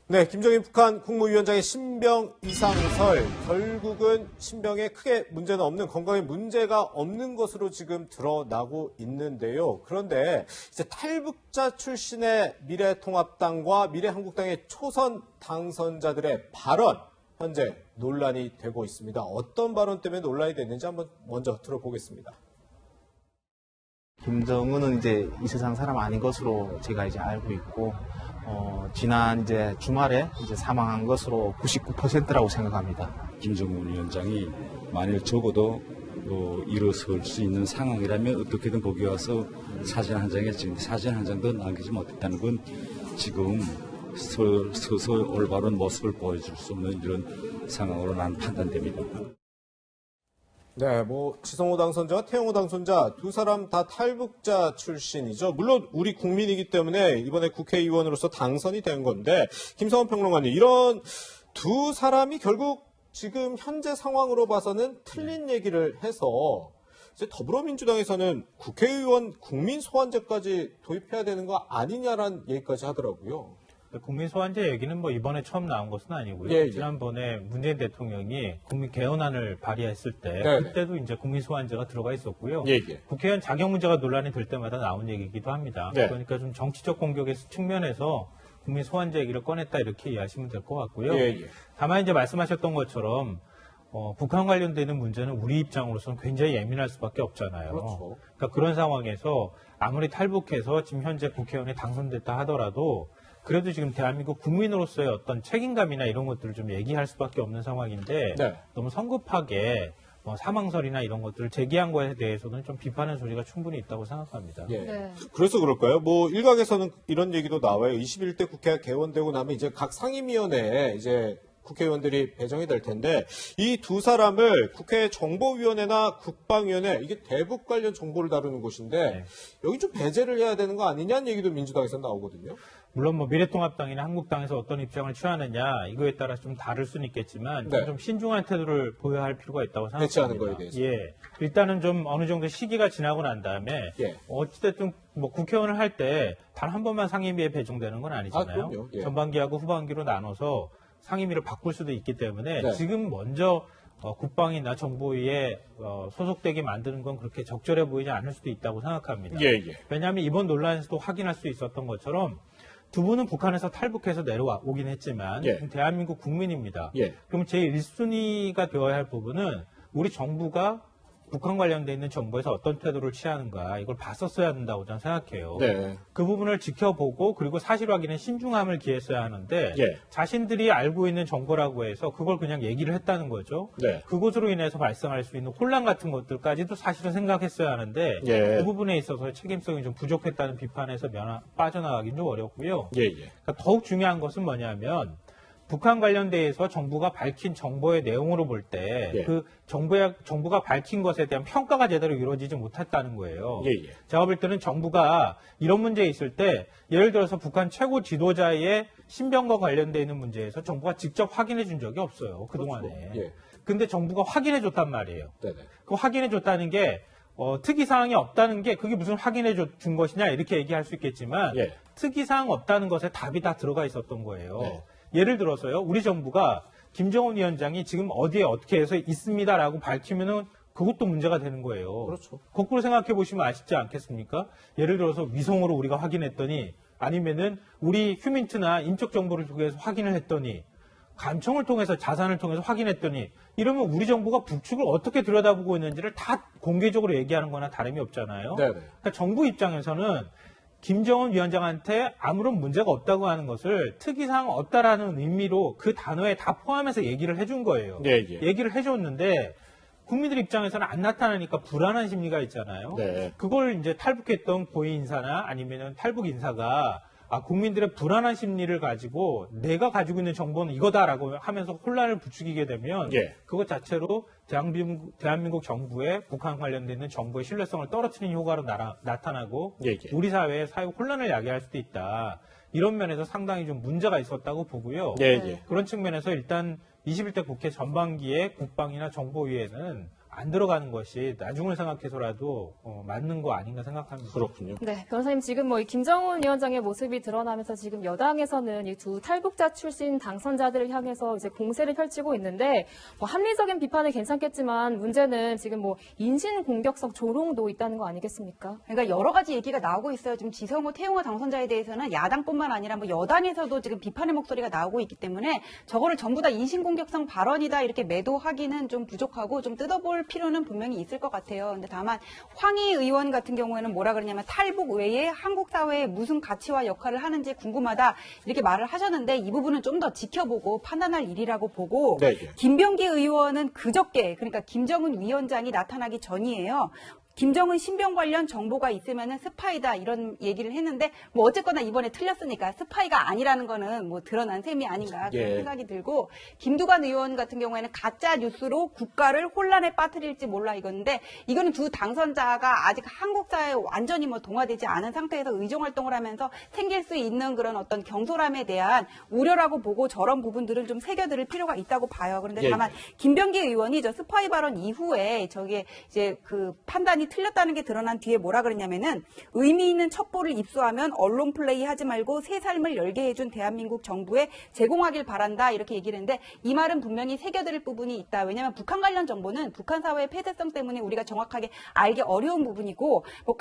네, 김정인 북한 국무위원장의 신병 이상설, 결국은 신병에 크게 문제는 없는, 건강에 문제가 없는 것으로 지금 드러나고 있는데요. 그런데 이제 탈북자 출신의 미래통합당과 미래한국당의 초선 당선자들의 발언, 현재 논란이 되고 있습니다. 어떤 발언 때문에 논란이 됐는지 한번 먼저 들어보겠습니다. 김정은은 이제 이 세상 사람 아닌 것으로 제가 이제 알고 있고, 지난 이제 주말에 이제 사망한 것으로 99%라고 생각합니다. 김정은 위원장이 만일 적어도 일어설 수 있는 상황이라면 어떻게든 거기 와서 사진 한 장에 지금 사진 한 장도 남기지 못했다는 건 지금 서서 올바른 모습을 보여줄 수 없는 이런 상황으로 난 판단됩니다. 네, 지성호 당선자와 태영호 당선자 두 사람 다 탈북자 출신이죠. 물론 우리 국민이기 때문에 이번에 국회의원으로서 당선이 된 건데, 김성원 평론가님, 이런 두 사람이 결국 지금 현재 상황으로 봐서는 틀린 얘기를 해서 이제 더불어민주당에서는 국회의원 국민소환제까지 도입해야 되는 거 아니냐라는 얘기까지 하더라고요. 국민소환제 얘기는 이번에 처음 나온 것은 아니고요. 예. 지난번에 문재인 대통령이 국민 개헌안을 발의했을 때 네. 그때도 이제 국민소환제가 들어가 있었고요. 예. 국회의원 자격 문제가 논란이 될 때마다 나온 얘기이기도 합니다. 네. 그러니까 좀 정치적 공격의 측면에서 국민소환제 얘기를 꺼냈다 이렇게 이해하시면 될 것 같고요. 예. 다만 이제 말씀하셨던 것처럼 북한 관련되는 문제는 우리 입장으로서는 굉장히 예민할 수밖에 없잖아요. 그렇죠. 그러니까 그런 상황에서 아무리 탈북해서 지금 현재 국회의원에 당선됐다 하더라도 그래도 지금 대한민국 국민으로서의 어떤 책임감이나 이런 것들을 좀 얘기할 수밖에 없는 상황인데, 네. 너무 성급하게 사망설이나 이런 것들을 제기한 거에 대해서는 좀 비판의 소리가 충분히 있다고 생각합니다. 예. 네. 그래서 그럴까요? 일각에서는 이런 얘기도 나와요. 21대 국회가 개원되고 나면 이제 각 상임위원회에 이제 국회의원들이 배정이 될 텐데, 이 두 사람을 국회 정보위원회나 국방위원회, 이게 대북 관련 정보를 다루는 곳인데, 네. 여기 좀 배제를 해야 되는 거 아니냐는 얘기도 민주당에서 나오거든요. 물론 미래통합당이나 한국당에서 어떤 입장을 취하느냐 이거에 따라 좀 다를 수는 있겠지만 네. 좀 신중한 태도를 보여야 할 필요가 있다고 생각합니다. 배치하는 거에 대해서. 예, 일단은 좀 어느 정도 시기가 지나고 난 다음에 예. 어찌됐든 국회의원을 할 때 단 한 번만 상임위에 배정되는 건 아니잖아요. 그럼요. 예. 전반기하고 후반기로 나눠서 상임위를 바꿀 수도 있기 때문에 네. 지금 먼저 국방이나 정보위에 소속되게 만드는 건 그렇게 적절해 보이지 않을 수도 있다고 생각합니다. 예. 왜냐하면 이번 논란에서도 확인할 수 있었던 것처럼 두 분은 북한에서 탈북해서 내려오긴 했지만 예. 대한민국 국민입니다. 예. 그럼 제 1순위가 되어야 할 부분은 우리 정부가 북한 관련돼 있는 정보에서 어떤 태도를 취하는가 이걸 봤었어야 한다고 저는 생각해요. 네. 그 부분을 지켜보고 그리고 사실 확인에 신중함을 기했어야 하는데 예. 자신들이 알고 있는 정보라고 해서 그걸 그냥 얘기를 했다는 거죠. 네. 그것으로 인해서 발생할 수 있는 혼란 같은 것들까지도 사실은 생각했어야 하는데 예. 그 부분에 있어서 책임성이 좀 부족했다는 비판에서 빠져나가긴 좀 어렵고요. 예. 그러니까 더욱 중요한 것은 뭐냐면 북한 관련돼서 정부가 밝힌 정보의 내용으로 볼 때 예. 그 정부가 밝힌 것에 대한 평가가 제대로 이루어지지 못했다는 거예요. 예. 제가 볼 때는 정부가 이런 문제에 있을 때 예를 들어서 북한 최고 지도자의 신병과 관련돼 있는 문제에서 정부가 직접 확인해 준 적이 없어요. 그동안에. 그렇죠. 예. 근데 정부가 확인해 줬단 말이에요. 네네. 그 확인해 줬다는 게 특이사항이 없다는 게 그게 무슨 확인해 준 것이냐 이렇게 얘기할 수 있겠지만 예. 특이사항 없다는 것에 답이 다 들어가 있었던 거예요. 네. 예를 들어서요. 우리 정부가 김정은 위원장이 지금 어디에 어떻게 해서 있습니다라고 밝히면은 그것도 문제가 되는 거예요. 그렇죠. 거꾸로 생각해 보시면 아시지 않겠습니까? 예를 들어서 위성으로 우리가 확인했더니 아니면은 우리 휴민트나 인적 정보를 통해서 확인을 했더니 감청을 통해서 자산을 통해서 확인했더니 이러면 우리 정부가 북측을 어떻게 들여다보고 있는지를 다 공개적으로 얘기하는 거나 다름이 없잖아요. 네네. 그러니까 정부 입장에서는 김정은 위원장한테 아무런 문제가 없다고 하는 것을 특이사항 없다라는 의미로 그 단어에 다 포함해서 얘기를 해준 거예요. 예. 얘기를 해줬는데 국민들 입장에서는 안 나타나니까 불안한 심리가 있잖아요. 네. 그걸 이제 탈북했던 고위 인사나 아니면은 탈북 인사가 국민들의 불안한 심리를 가지고 내가 가지고 있는 정보는 이거다라고 하면서 혼란을 부추기게 되면 예. 그것 자체로 대한민국 정부의 북한 관련돼 있는 정보의 신뢰성을 떨어뜨리는 효과로 나타나고 예. 우리 사회에 사회 혼란을 야기할 수도 있다. 이런 면에서 상당히 좀 문제가 있었다고 보고요. 예. 그런 측면에서 일단 21대 국회 전반기에 국방이나 정보위에는 안 들어가는 것이 나중을 생각해서라도 맞는 거 아닌가 생각합니다. 그렇군요. 네, 변호사님 지금 뭐 이 김정은 위원장의 모습이 드러나면서 지금 여당에서는 이 두 탈북자 출신 당선자들을 향해서 이제 공세를 펼치고 있는데 뭐 합리적인 비판은 괜찮겠지만 문제는 지금 뭐 인신 공격성 조롱도 있다는 거 아니겠습니까? 그러니까 여러 가지 얘기가 나오고 있어요. 지금 지성호, 태용호 당선자에 대해서는 야당뿐만 아니라 뭐 여당에서도 지금 비판의 목소리가 나오고 있기 때문에 저거를 전부 다 인신공격성 발언이다 이렇게 매도하기는 좀 부족하고 좀 뜯어볼 필요는 분명히 있을 것 같아요. 근데 다만 황희 의원 같은 경우에는 뭐라 그러냐면 탈북 외에 한국 사회에 무슨 가치와 역할을 하는지 궁금하다 이렇게 말을 하셨는데 이 부분은 좀 더 지켜보고 판단할 일이라고 보고 네, 네. 김병기 의원은 그저께 그러니까 김정은 위원장이 나타나기 전이에요. 김정은 신병 관련 정보가 있으면은 스파이다 이런 얘기를 했는데 뭐 어쨌거나 이번에 틀렸으니까 스파이가 아니라는 거는 뭐 드러난 셈이 아닌가 그런 예. 생각이 들고 김두관 의원 같은 경우에는 가짜 뉴스로 국가를 혼란에 빠뜨릴지 몰라 이건데 이거는 두 당선자가 아직 한국 사회에 완전히 뭐 동화되지 않은 상태에서 의정 활동을 하면서 생길 수 있는 그런 어떤 경솔함에 대한 우려라고 보고 저런 부분들은 좀 새겨들을 필요가 있다고 봐요. 그런데 예. 다만 김병기 의원이 저 스파이 발언 이후에 저게 이제 그 판단이 틀렸다는 게 드러난 뒤에 뭐라 그랬냐면은 의미 있는 첩보를 입수하면 언론 플레이 하지 말고 새 삶을 열게 해준 대한민국 정부에 제공하길 바란다 이렇게 얘기를 했는데 이 말은 분명히 새겨들을 부분이 있다. 왜냐하면 북한 관련 정보는 북한 사회의 폐쇄성 때문에 우리가 정확하게 알기 어려운 부분이고 뭐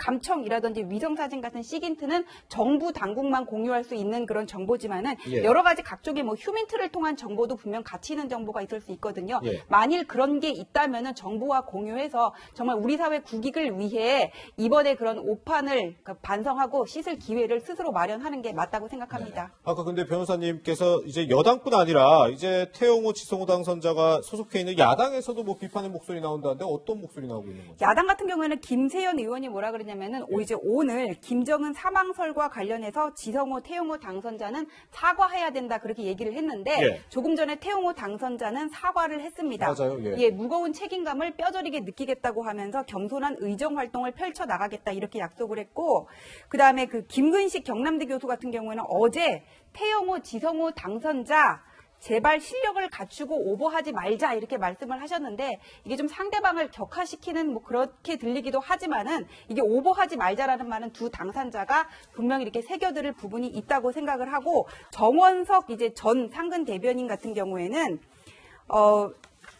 감청이라든지 위성 사진 같은 시긴트는 정부 당국만 공유할 수 있는 그런 정보지만은 예. 여러 가지 각종의 뭐 휴민트를 통한 정보도 분명 가치 있는 정보가 있을 수 있거든요. 예. 만일 그런 게 있다면은 정부와 공유해서 정말 우리 사회 국익을 위해 이번에 그런 오판을 반성하고 씻을 기회를 스스로 마련하는 게 맞다고 생각합니다. 아까 근데 변호사님께서 이제 여당뿐 아니라 이제 태용호, 지성호 당선자가 소속해 있는 야당에서도 뭐 비판의 목소리 나온다는데 어떤 목소리 나오고 있는 거죠? 야당 같은 경우에는 김세연 의원이 뭐라 그러냐면은 이제 오늘 김정은 사망설과 관련해서 지성호, 태용호 당선자는 사과해야 된다 그렇게 얘기를 했는데 예. 조금 전에 태용호 당선자는 사과를 했습니다. 맞아요. 예. 무거운 책임감을 뼈저리게 느끼겠다고 하면서 겸손한 의정 활동을 펼쳐 나가겠다 이렇게 약속을 했고 그다음에 그 김근식 경남대 교수 같은 경우에는 어제 태영호, 지성호 당선자 제발 실력을 갖추고 오버하지 말자 이렇게 말씀을 하셨는데 이게 좀 상대방을 격화시키는 뭐 그렇게 들리기도 하지만은 이게 오버하지 말자라는 말은 두 당선자가 분명히 이렇게 새겨들을 부분이 있다고 생각을 하고 정원석 이제 전 상근 대변인 같은 경우에는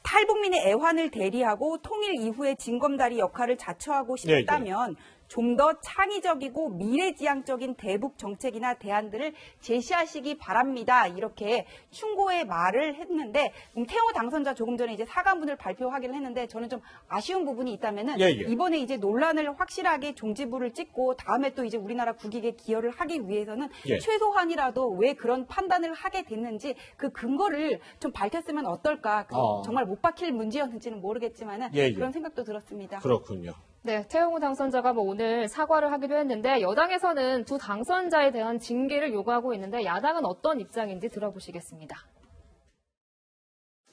탈북민의 애환을 대리하고 통일 이후의 징검다리 역할을 자처하고 싶다면 좀 더 창의적이고 미래지향적인 대북 정책이나 대안들을 제시하시기 바랍니다. 이렇게 충고의 말을 했는데 태영호 당선자 조금 전에 이제 사과문을 발표하기는 했는데 저는 좀 아쉬운 부분이 있다면은 이번에 이제 논란을 확실하게 종지부를 찍고 다음에 또 이제 우리나라 국익에 기여를 하기 위해서는 최소한이라도 왜 그런 판단을 하게 됐는지 그 근거를 좀 밝혔으면 어떨까. 정말 못 박힐 문제였는지는 모르겠지만은 그런 생각도 들었습니다. 그렇군요. 네, 태용호 당선자가 뭐 오늘 사과를 하기도 했는데 여당에서는 두 당선자에 대한 징계를 요구하고 있는데 야당은 어떤 입장인지 들어보시겠습니다.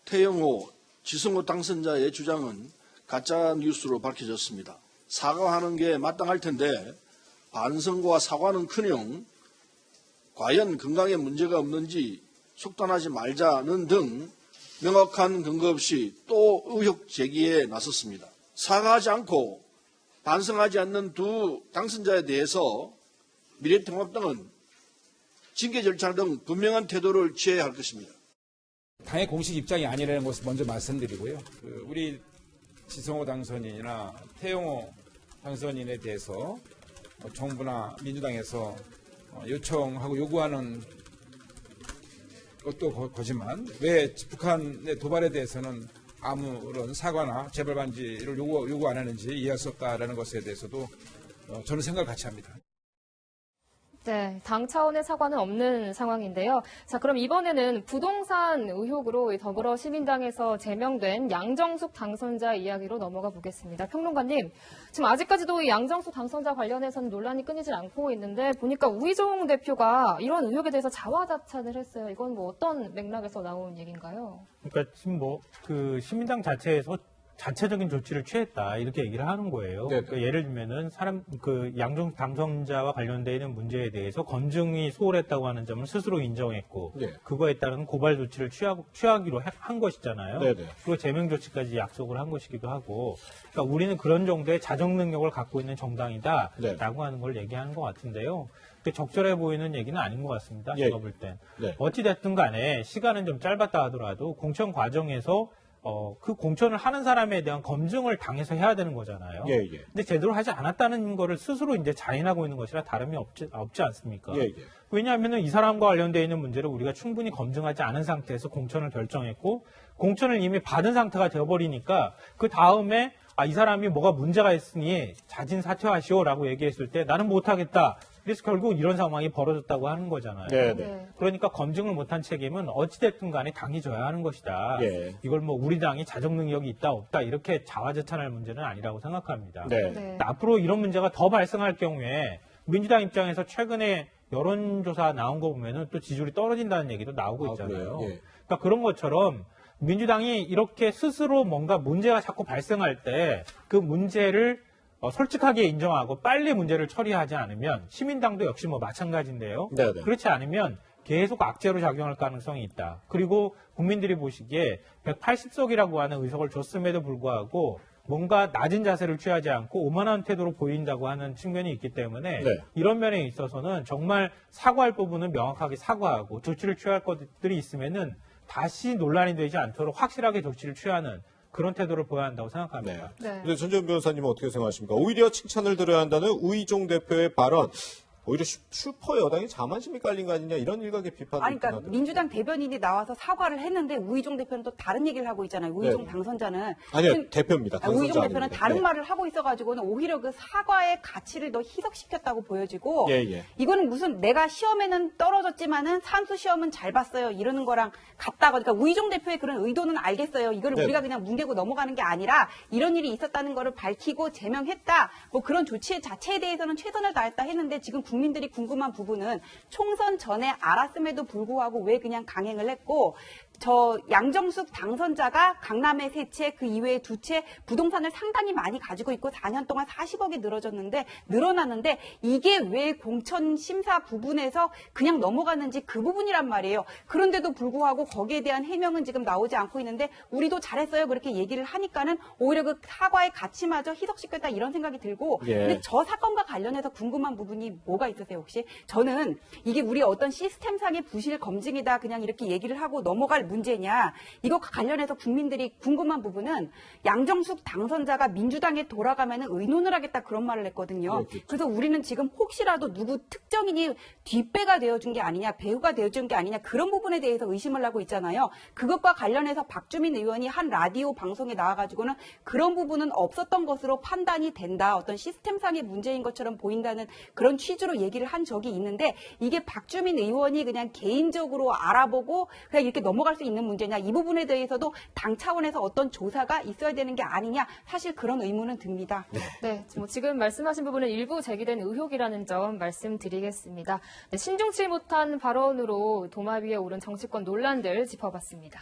태영호, 지성호 당선자의 주장은 가짜 뉴스로 밝혀졌습니다. 사과하는 게 마땅할 텐데 반성과 사과는커녕 과연 건강에 문제가 없는지 속단하지 말자는 등 명확한 근거 없이 또 의혹 제기에 나섰습니다. 사과하지 않고 반성하지 않는 두 당선자에 대해서 미래통합당은 징계 절차 등 분명한 태도를 취해야 할 것입니다. 당의 공식 입장이 아니라는 것을 먼저 말씀드리고요. 우리 지성호 당선인이나 태용호 당선인에 대해서 정부나 민주당에서 요청하고 요구하는 것도 거지만 왜 북한의 도발에 대해서는 아무런 사과나 재발 방지를 요구 안 하는지 이해할 수 없다라는 것에 대해서도 저는 생각을 같이 합니다. 네, 당 차원의 사과는 없는 상황인데요. 자, 그럼 이번에는 부동산 의혹으로 더불어 시민당에서 제명된 양정숙 당선자 이야기로 넘어가 보겠습니다. 평론가님, 지금 아직까지도 이 양정숙 당선자 관련해서는 논란이 끊이질 않고 있는데 보니까 우희종 대표가 이런 의혹에 대해서 자화자찬을 했어요. 이건 뭐 어떤 맥락에서 나온 얘기인가요? 그러니까 지금 뭐 그 시민당 자체에서 자체적인 조치를 취했다 이렇게 얘기를 하는 거예요. 네네. 그러니까 예를 들면은 양정숙 당선자와 관련되어 있는 문제에 대해서 검증이 소홀했다고 하는 점을 스스로 인정했고 네. 그거에 따른 고발 조치를 취하기로 한 것이잖아요. 네네. 그리고 제명 조치까지 약속을 한 것이기도 하고, 그러니까 우리는 그런 정도의 자정 능력을 갖고 있는 정당이다라고 네. 하는 걸 얘기하는 것 같은데요. 적절해 보이는 얘기는 아닌 것 같습니다. 예. 제가 볼 땐. 네. 어찌됐든 간에 시간은 좀 짧았다 하더라도 공천 과정에서 그 공천을 하는 사람에 대한 검증을 당해서 해야 되는 거잖아요. 예, 예. 근데 제대로 하지 않았다는 거를 스스로 이제 자인하고 있는 것이라 다름이 없지 않습니까? 예, 예. 왜냐하면 이 사람과 관련되어 있는 문제를 우리가 충분히 검증하지 않은 상태에서 공천을 결정했고 공천을 이미 받은 상태가 되어버리니까 그 다음에 이 사람이 뭐가 문제가 있으니 자진 사퇴하시오라고 얘기했을 때 나는 못하겠다. 그래서 결국 이런 상황이 벌어졌다고 하는 거잖아요. 네, 네. 그러니까 검증을 못한 책임은 어찌됐든 간에 당이 져야 하는 것이다. 예. 이걸 뭐 우리 당이 자정 능력이 있다 없다 이렇게 자화자찬할 문제는 아니라고 생각합니다. 네. 네. 앞으로 이런 문제가 더 발생할 경우에 민주당 입장에서 최근에 여론조사 나온 거 보면은 또 지지율이 떨어진다는 얘기도 나오고 아, 있잖아요. 그래요? 예. 그러니까 그런 것처럼 민주당이 이렇게 스스로 뭔가 문제가 자꾸 발생할 때 그 문제를 솔직하게 인정하고 빨리 문제를 처리하지 않으면 시민당도 역시 뭐 마찬가지인데요. 네네. 그렇지 않으면 계속 악재로 작용할 가능성이 있다. 그리고 국민들이 보시기에 180석이라고 하는 의석을 줬음에도 불구하고 뭔가 낮은 자세를 취하지 않고 오만한 태도로 보인다고 하는 측면이 있기 때문에 네. 이런 면에 있어서는 정말 사과할 부분은 명확하게 사과하고 조치를 취할 것들이 있으면은 다시 논란이 되지 않도록 확실하게 조치를 취하는 그런 태도를 보여야 한다고 생각합니다. 네. 네. 근데 전재현 변호사님은 어떻게 생각하십니까? 오히려 칭찬을 들어야 한다는 우의종 대표의 발언. 오히려 슈퍼 여당이 자만심이 깔린 거 아니냐 이런 일각의 비판도 아니, 있긴 그러니까 하더라고요. 민주당 대변인이 나와서 사과를 했는데 우의종 대표는 또 다른 얘기를 하고 있잖아요. 우의종 네. 당선자는. 아니요, 대표입니다. 당선자 우의종 대표는 아닙니다. 다른 네. 말을 하고 있어가지고는 오히려 그 사과의 가치를 더 희석시켰다고 보여지고 예, 예. 이거는 무슨 내가 시험에는 떨어졌지만은 산수 시험은 잘 봤어요 이러는 거랑 같다고. 그러니까 우의종 대표의 그런 의도는 알겠어요. 이거를 네. 우리가 그냥 뭉개고 넘어가는 게 아니라 이런 일이 있었다는 거를 밝히고 제명했다. 뭐 그런 조치 자체에 대해서는 최선을 다했다 했는데 지금 국민들이 궁금한 부분은 총선 전에 알았음에도 불구하고 왜 그냥 강행을 했고 저 양정숙 당선자가 강남에 3채 그 이외에 2채 부동산을 상당히 많이 가지고 있고 4년 동안 40억이 늘어났는데 이게 왜 공천 심사 부분에서 그냥 넘어갔는지 그 부분이란 말이에요. 그런데도 불구하고 거기에 대한 해명은 지금 나오지 않고 있는데 우리도 잘했어요 그렇게 얘기를 하니까는 오히려 그 사과의 가치마저 희석시켰다 이런 생각이 들고 예. 근데 저 사건과 관련해서 궁금한 부분이 뭐가 있으세요 혹시? 저는 이게 우리 어떤 시스템상의 부실 검증이다 그냥 이렇게 얘기를 하고 넘어갈 문제냐 이것과 관련해서 국민들이 궁금한 부분은 양정숙 당선자가 민주당에 돌아가면 의논을 하겠다 그런 말을 했거든요. 그래서 우리는 지금 혹시라도 누구 특정인이 뒷배가 되어준 게 아니냐 배후가 되어준 게 아니냐 그런 부분에 대해서 의심을 하고 있잖아요. 그것과 관련해서 박주민 의원이 한 라디오 방송에 나와가지고는 그런 부분은 없었던 것으로 판단이 된다. 어떤 시스템상의 문제인 것처럼 보인다는 그런 취지로 얘기를 한 적이 있는데 이게 박주민 의원이 그냥 개인적으로 알아보고 그냥 이렇게 넘어갈 수 있는 문제냐 이 부분에 대해서도 당 차원에서 어떤 조사가 있어야 되는 게 아니냐 사실 그런 의문은 듭니다. 네, 뭐 지금 말씀하신 부분은 일부 제기된 의혹이라는 점 말씀드리겠습니다. 네, 신중치 못한 발언으로 도마 위에 오른 정치권 논란들 짚어봤습니다.